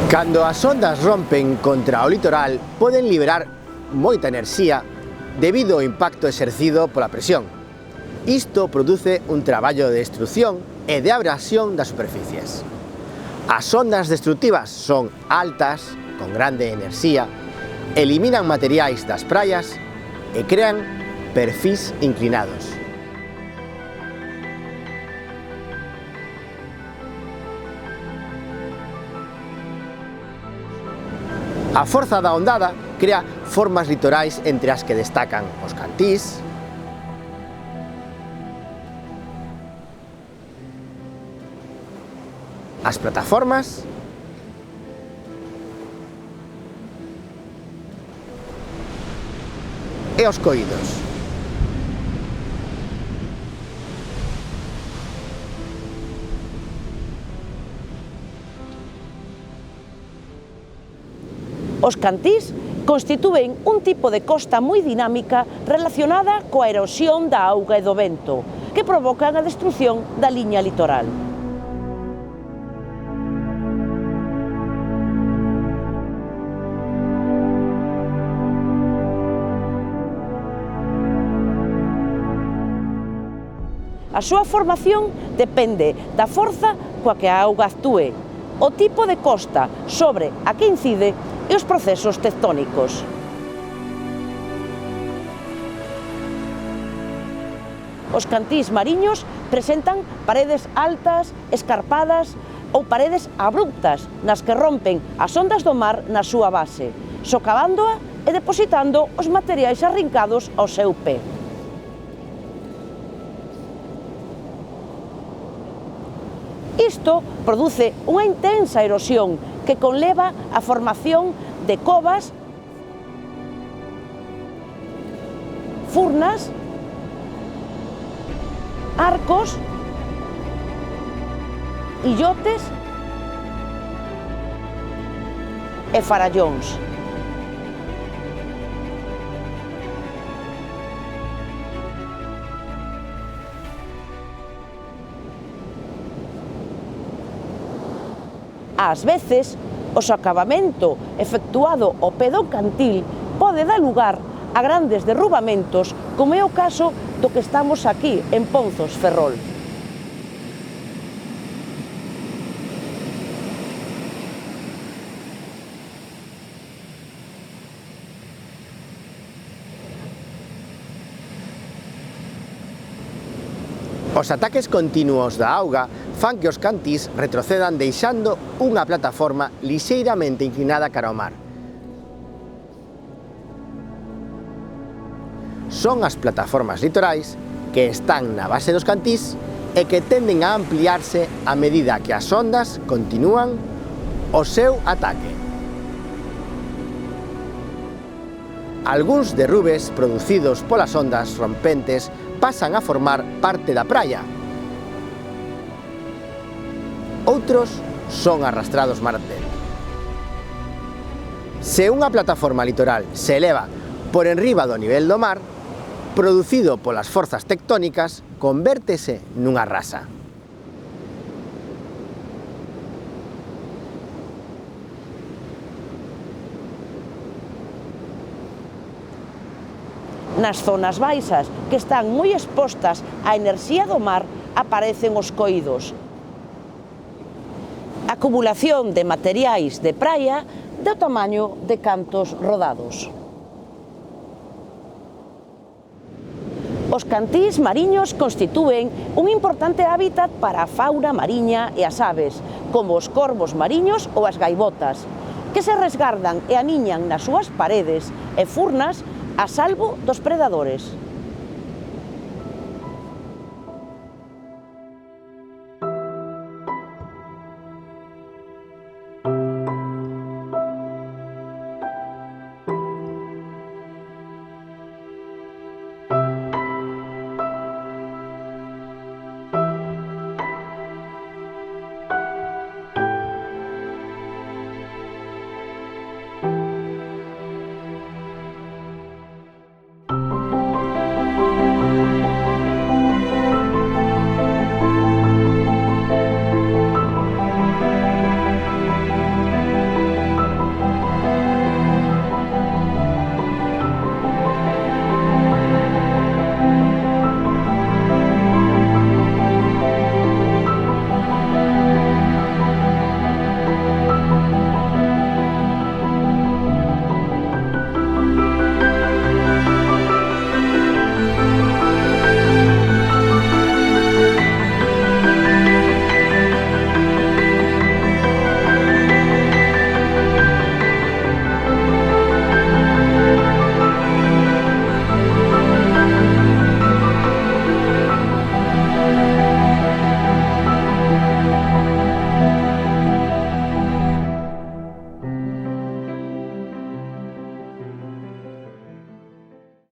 Cando as ondas rompen contra o litoral, poden liberar moita enerxía debido ao impacto exercido pola presión. Isto produce un traballo de destrucción e de abrasión das superficies. As ondas destructivas son altas, con grande enerxía, eliminan materiais das praias e crean perfís inclinados. A forza da ondada crea formas litorais entre as que destacan os cantís, as plataformas e os coídos. Os cantís constitúen un tipo de costa moi dinámica relacionada coa erosión da auga e do vento, que provocan a destrucción da liña litoral. A súa formación depende da forza coa que a auga actúe, o tipo de costa sobre a que incide e os procesos tectónicos. Os cantís mariños presentan paredes altas, escarpadas ou paredes abruptas nas que rompen as ondas do mar na súa base, socavándoa e depositando os materiais arrincados ao seu pé. Isto produce unha intensa erosión que conleva a formación de covas, furnas, arcos, illotes e farallóns. Ás veces, o socavamento efectuado ao pé do cantil pode dar lugar a grandes derrubamentos, como é o caso do que estamos aquí, en Pouzos, Ferrol. Os ataques continuos da auga fan que os cantís retrocedan deixando unha plataforma lixeiramente inclinada cara ao mar. Son as plataformas litorais que están na base dos cantís e que tenden a ampliarse a medida que as ondas continúan o seu ataque. Algúns derrubes producidos polas ondas rompentes pasan a formar parte da praia. Outros son arrastrados mar adentro. Se unha plataforma litoral se eleva por enriba do nivel do mar, producido polas forzas tectónicas, convértese nunha rasa. Nas zonas baixas, que están moi expostas á enerxía do mar, aparecen os coídos. Acumulación de materiais de praia do tamaño de cantos rodados. Os cantís mariños constitúen un importante hábitat para a fauna mariña e as aves, como os corvos mariños ou as gaivotas, que se resgardan e aniñan nas súas paredes e furnas a salvo dos predadores.